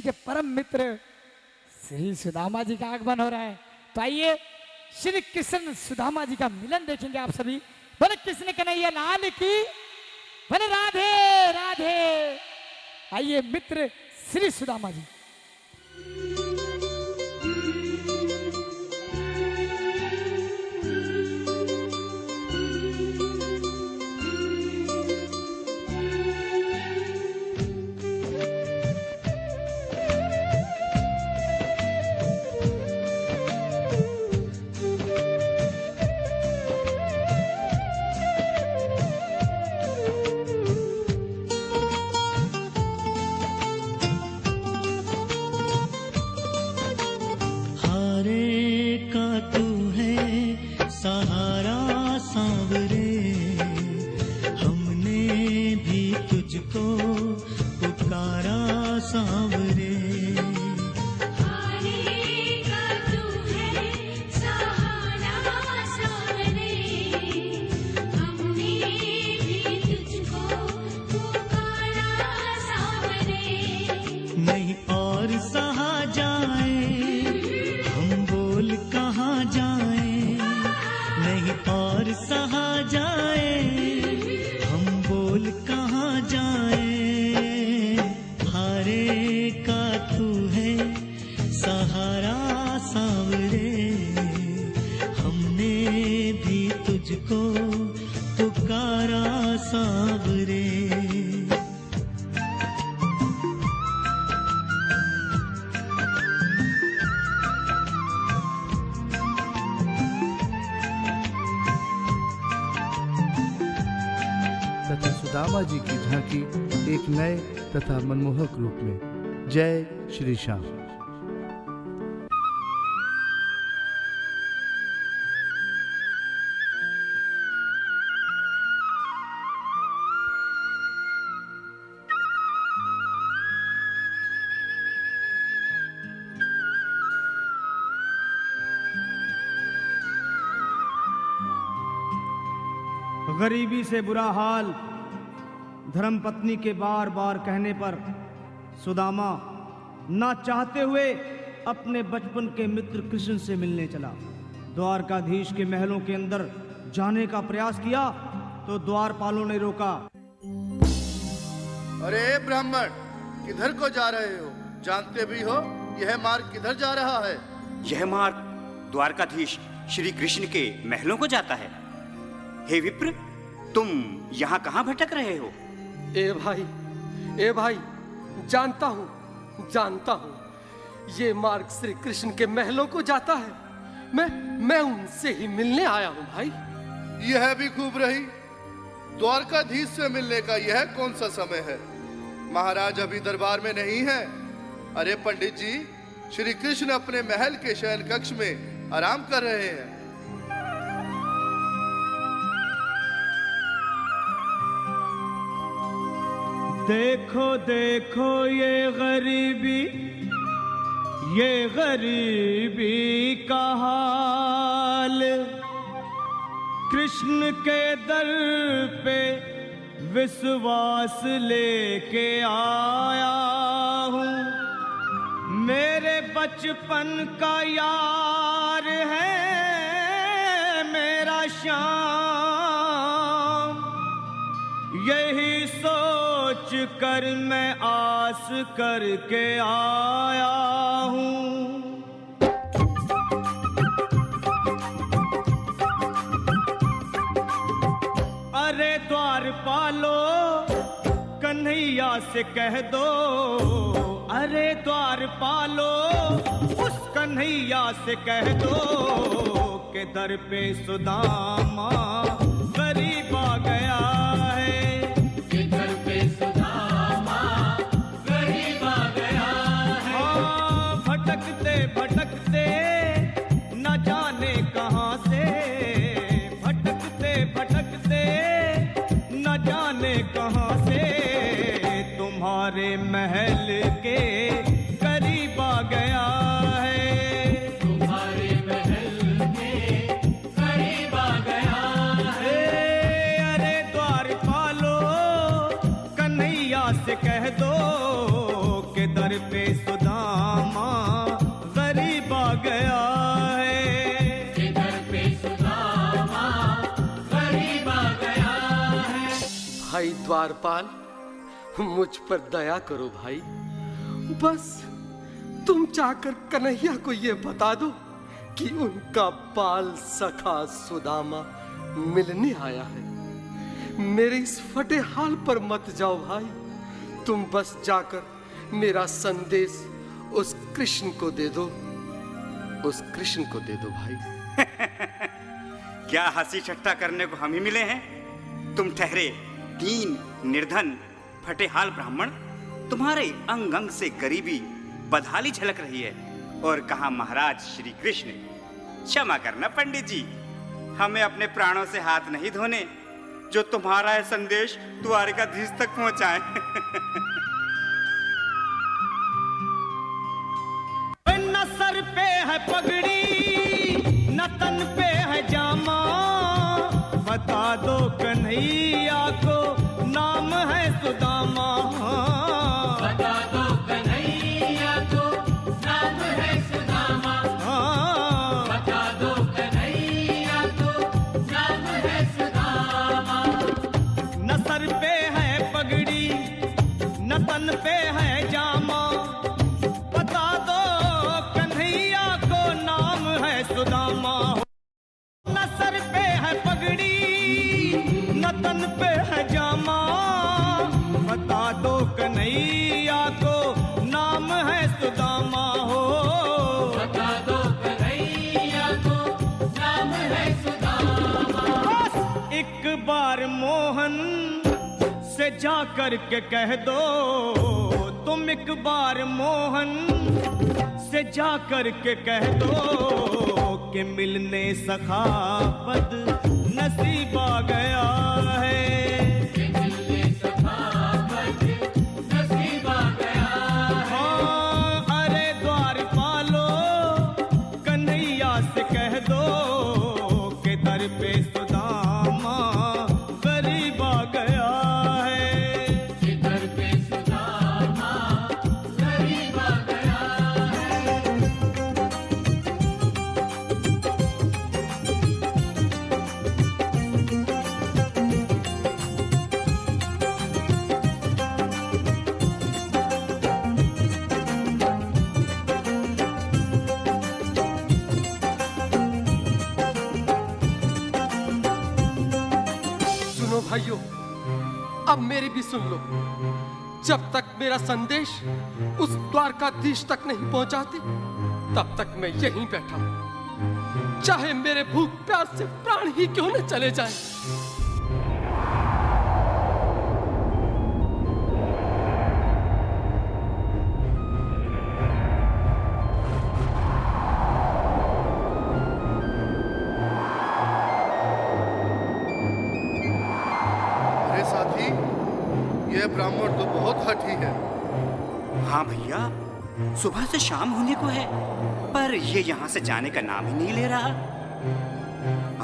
के परम मित्र श्री सुदामा जी का आगमन हो रहा है। तो आइए श्री कृष्ण सुदामा जी का मिलन देखेंगे आप सभी। बोले कृष्ण कन्हैया लाल की, बोले राधे राधे। आइए मित्र श्री सुदामा जी। तथा सुदामा जी की झांकी एक नए तथा मनमोहक रूप में। जय श्री श्याम। गरीबी से बुरा हाल धर्मपत्नी के बार बार कहने पर सुदामा ना चाहते हुए अपने बचपन के मित्र कृष्ण से मिलने चला। द्वारकाधीश के महलों के अंदर जाने का प्रयास किया तो द्वारपालों ने रोका। अरे ब्राह्मण, किधर को जा रहे हो? जानते भी हो यह मार्ग किधर जा रहा है? यह मार्ग द्वारकाधीश श्री कृष्ण के महलों को जाता है। हे विप्र, तुम यहाँ कहाँ भटक रहे हो? ए भाई, जानता हूँ ये मार्ग श्री कृष्ण के महलों को जाता है। मैं उनसे ही मिलने आया हूँ भाई। यह भी खूब रही। द्वारकाधीश से मिलने का यह कौन सा समय है? महाराज अभी दरबार में नहीं है। अरे पंडित जी, श्री कृष्ण अपने महल के शयन कक्ष में आराम कर रहे हैं। देखो देखो ये गरीबी का हाल, कृष्ण के दर पे विश्वास लेके आया हूँ। मेरे बचपन का यार है मेरा श्याम, यही सोच कर मैं आस करके आया हूँ। अरे द्वारपालो कन्हैया से कह दो, अरे द्वारपालो उस कन्हैया से कह दो के दर पे सुदामा गरीब आ गया है। भटकते न जाने कहाँ से, भटकते न जाने कहाँ से तुम्हारे महल के करीब आ गया है। तुम्हारे महल के करीब आ गया है। अरे द्वार सुदामा गरीब आ गया है। किधर पे सुदामा गरीब आ गया है। भाई द्वारपाल, मुझ पर दया करो भाई। बस तुम जाकर कन्हैया को ये बता दो कि उनका बाल सखा सुदामा मिलने आया है। मेरे इस फटे हाल पर मत जाओ भाई। तुम बस जाकर मेरा संदेश उस कृष्ण को दे दो, उस कृष्ण को दे दो भाई। क्या हंसी ठट्टा करने को हम ही मिले हैं? तुम ठहरे दीन निर्धन फटेहाल ब्राह्मण, तुम्हारे अंग अंग से गरीबी बदहाली झलक रही है। और कहा महाराज श्री कृष्ण। क्षमा करना पंडित जी, हमें अपने प्राणों से हाथ नहीं धोने जो तुम्हारा यह संदेश द्वारकाधीश तक पहुंचाए। न सर पे है पगड़ी न तन पे है जामा, बता दो कन्हैया को नाम है सुदामा। बता दो कन्हैया को नाम है सुदामा। बता दो कन्हैया को नाम है सुदामा। न सर पे है पगड़ी न तन पे है जामा, बता दो कन्हैया को नाम है सुदामा। न सर पे है पगड़ी न तन पे है जामा, बता दो कन्हैया को नाम है सुदामा हो। बता दो कन्हैया को नाम है सुदामा। बस एक बार मोहन से जा कर के कह दो, तुम एक बार मोहन से जा कर के कह दो कि मिलने सखा बद नसीब आ गया है। मिलने सखा बद नसीब आ गया है। हाँ, अरे द्वारपालो कन्हैया से कह दो कि दर पे सुदामा गरीब आ गया है। किधर पे सुदामा गरीब आ गया है। सुनो भाइयों, अब मेरी भी सुन लो। जब तक मेरा संदेश उस द्वारकाधीश तक नहीं पहुंचाते, तब तक मैं यहीं बैठा हूं, चाहे मेरे भूख प्यास से प्राण ही क्यों न चले जाएं। अरे साथी, यह ब्राह्मण तो बहुत हठी है। हाँ भैया, सुबह से शाम होने को है, पर ये यहाँ से जाने का नाम ही नहीं ले रहा।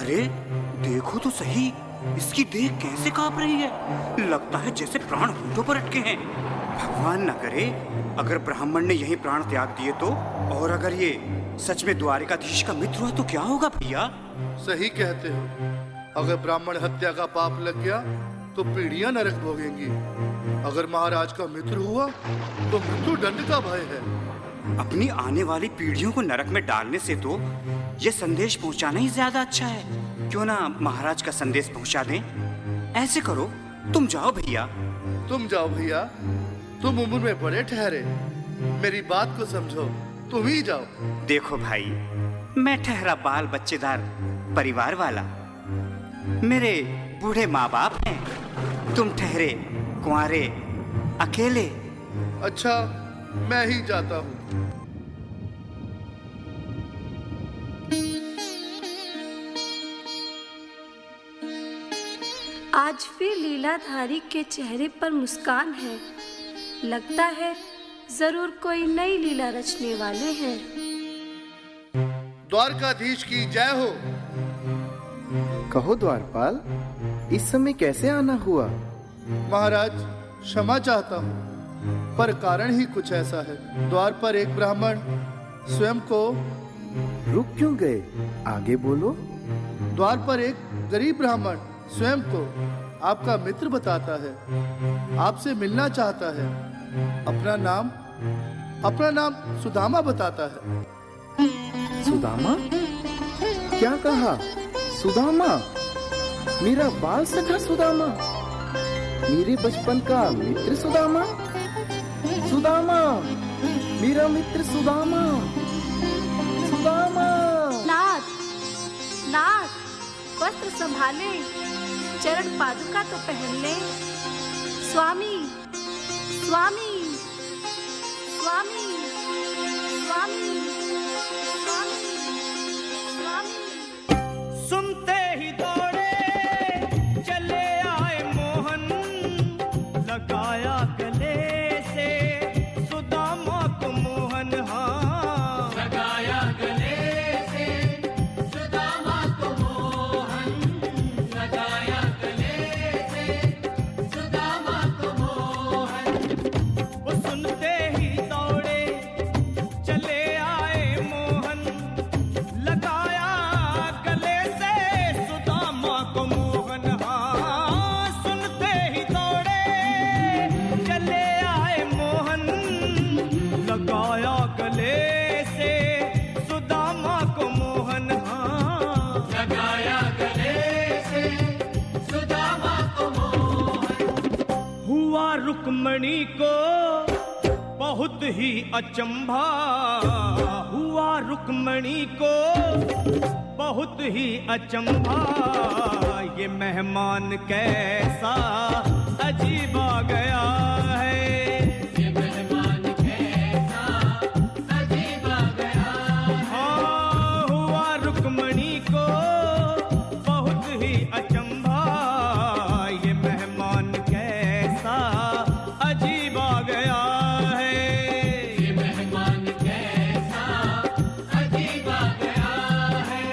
अरे देखो तो सही, इसकी देह कैसे कांप रही है। लगता है जैसे प्राण होठों पर अटके हैं। भगवान न करे अगर ब्राह्मण ने यही प्राण त्याग दिए तो, और अगर ये सच में द्वारकाधीश का मित्र हुआ तो क्या होगा भैया? सही कहते हो। अगर ब्राह्मण हत्या का पाप लग गया तो पीढ़ियां नरक भोगेंगी। अगर महाराज का मित्र हुआ तो मृत्यु दंड का भय है। अपनी आने वाली पीढ़ियों को नरक में डालने से तो ये संदेश पहुंचाना ही ज्यादा अच्छा है। क्यों ना महाराज का संदेश पहुंचा दें? ऐसे करो, तुम जाओ भैया। तुम जाओ भैया, तुम उम्र में बड़े ठहरे, मेरी बात को समझो, तुम ही जाओ। देखो भाई, मैं ठहरा बाल बच्चेदार परिवार वाला, मेरे बूढ़े माँ बाप हैं। तुम ठहरे कुंवारे अकेले। अच्छा, मैं ही जाता हूँ। आज फिर लीलाधारी के चेहरे पर मुस्कान है। लगता है जरूर कोई नई लीला रचने वाले हैं। द्वारकाधीश की जय हो। कहो द्वारपाल, इस समय कैसे आना हुआ? महाराज, क्षमा चाहता हूँ। पर कारण ही कुछ ऐसा है। द्वार पर एक ब्राह्मण स्वयं को रुक क्यों गए? आगे बोलो। द्वार पर एक गरीब ब्राह्मण स्वयं को आपका मित्र बताता है, आपसे मिलना चाहता है। अपना नाम सुदामा बताता है। सुदामा? क्या कहा? सुदामा? मेरा बाल सखा सुदामा? मेरे बचपन का मित्र सुदामा? सुदामा, मेरा मित्र सुदामा, सुदामा। नाथ, नाथ, वस्त्र संभाले, चरण पादुका तो पहन ले। स्वामी, स्वामी, स्वामी, स्वामी, स्वामी, स्वामी। सुनते ही दौड़े चले आए मोहन, लगाया गले से सुदामा को मोहन। हाँ, लगाया गले से सुदामा को मोहन, लगाया गले से सुदामा को मोहन। वो सुनते ही दौड़े चले आए मोहन, लगाया गले से सुदामा को मोहन। हाँ, सुनते ही दौड़े चले आए मोहन, लगाया गले से सुदामा को मोहन। हाँ, लगाया गले से सुदामा को मोहन। हुआ रुक्मणी को बहुत ही अचंभा, हुआ रुक्मणी को बहुत ही अचंभा। ये मेहमान कैसा अजीब आ गया है, ये मेहमान कैसा अजीब आ गया है। हाँ, हुआ रुक्मणी को बहुत ही अचंभा। ये मेहमान कैसा अजीब आ गया है, ये मेहमान कैसा अजीब आ गया है।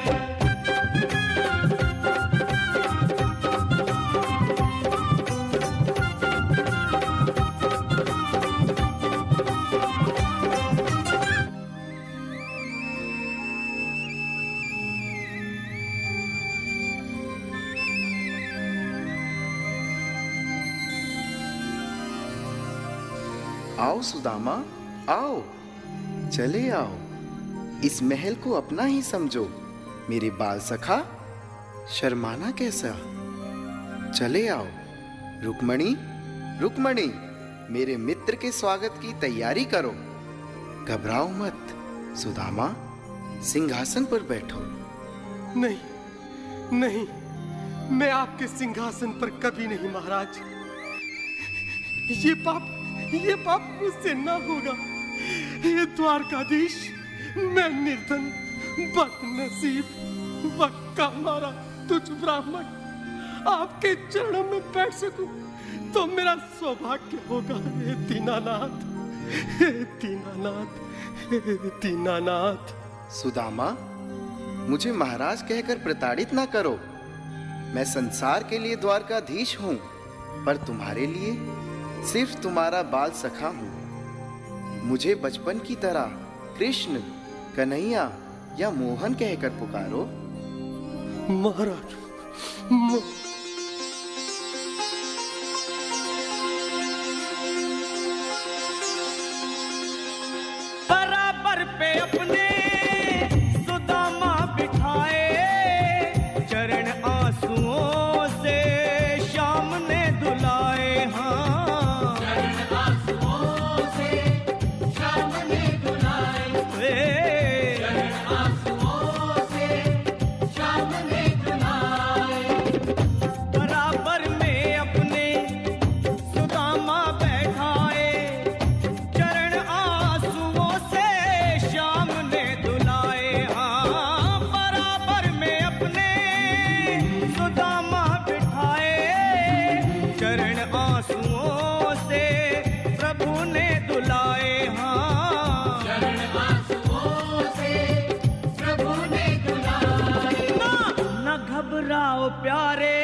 आओ सुदामा, आओ, चले आओ। इस महल को अपना ही समझो, मेरे बाल सखा। शर्माना कैसा? चले आओ। रुक्मणी, रुक्मणी, मेरे मित्र के स्वागत की तैयारी करो। घबराओ मत। सुदामा, सिंहासन पर बैठो। नहीं, नहीं, मैं आपके सिंहासन पर कभी नहीं महाराज। ये पाप मुझसे ना होगा। हे द्वारकाधीश, मैं निर्धन, बदनसीब, बक्का मारा तुझ ब्राह्मण आपके चरणों में बैठ सकूं तो मेरा सौभाग्य होगा। हे दीनानाथ, हे दीनानाथ, हे दीनानाथ। सुदामा, मुझे महाराज कहकर प्रताड़ित ना करो। मैं संसार के लिए द्वारकाधीश हूं, पर तुम्हारे लिए सिर्फ तुम्हारा बाल सखा हूं। मुझे बचपन की तरह कृष्ण, कन्हैया या मोहन कहकर पुकारो। महाराज, बराबर पे अपने सुदामा बिठाए, चरण आंसुओं से श्याम ने धुलाए। हाँ, चरण आंसुओं से श्याम ने धुलाए, चरण आंसुओं से श्याम ने धुलाए। बराबर में अपने सुदामा बैठाए, चरण आंसुओं से श्याम ने धुलाए। हाँ, बराबर में अपने सुदामा बिठाए, चरण आंसुओं से प्रभु ने धुलाए। हाँ, चरण आंसुओं से प्रभु ने धुलाए। न घबराओ प्यारे,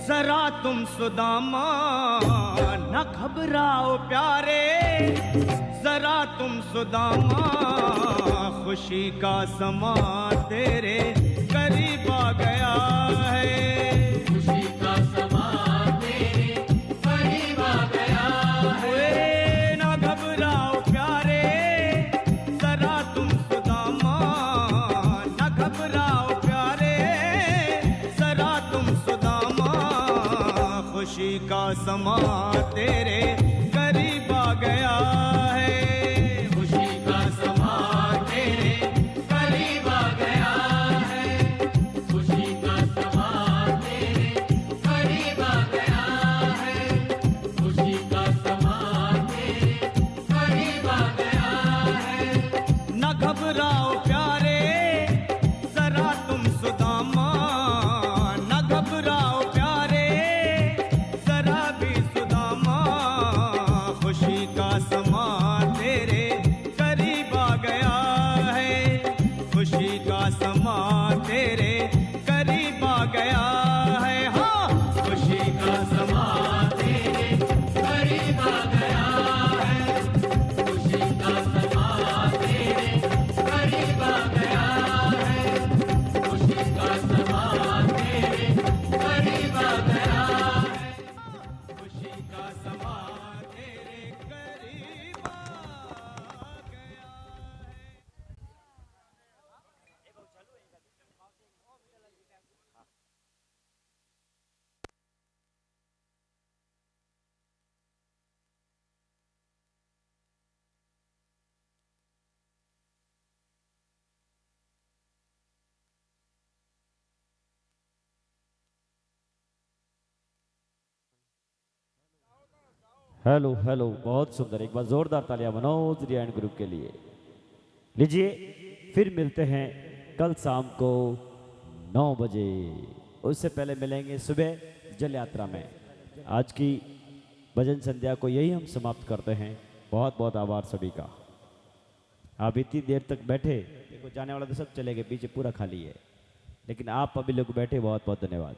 जरा तुम सुदामा, न घबराओ प्यारे जरा तुम सुदामा, खुशी का समा तेरे करीब आ गया है। खुशी का समा तेरे करीब आ गया है। न घबराओ प्यारे जरा तुम सुदामा, न घबराओ प्यारे जरा तुम सुदामा, खुशी का समा तेरे करीब आ गया है। खुशी का समा तेरे करीब आ गया है। खुशी का समा तेरे करीब आ गया है। खुशी का समा तेरे करीब आ गया है। न घबराओ प्यारे जरा तुम सुदामा, न घबराओ प्यारे जरा भी सुदामा, खुशी का समा तेरे करीब आ गया है। खुशी का समा तेरे करीब आ गया है। हाँ, खुशी का समा तेरे करीब आ गया है। खुशी का समा तेरे करीब आ गया है। खुशी का समा तेरे करीब आ गया है। खुशी का समा तेरे करीब आ गया। हेलो हेलो, बहुत सुंदर। एक बार जोरदार तालियां मनोज रियान ग्रुप के लिए। लीजिए, फिर मिलते हैं कल शाम को 9 बजे। उससे पहले मिलेंगे सुबह जल यात्रा में। आज की भजन संध्या को यही हम समाप्त करते हैं। बहुत बहुत आभार सभी का। आप इतनी देर तक बैठे, देखो जाने वाला तो सब चले गए, पीछे पूरा खाली है, लेकिन आप अभी लोग बैठे, बहुत बहुत धन्यवाद।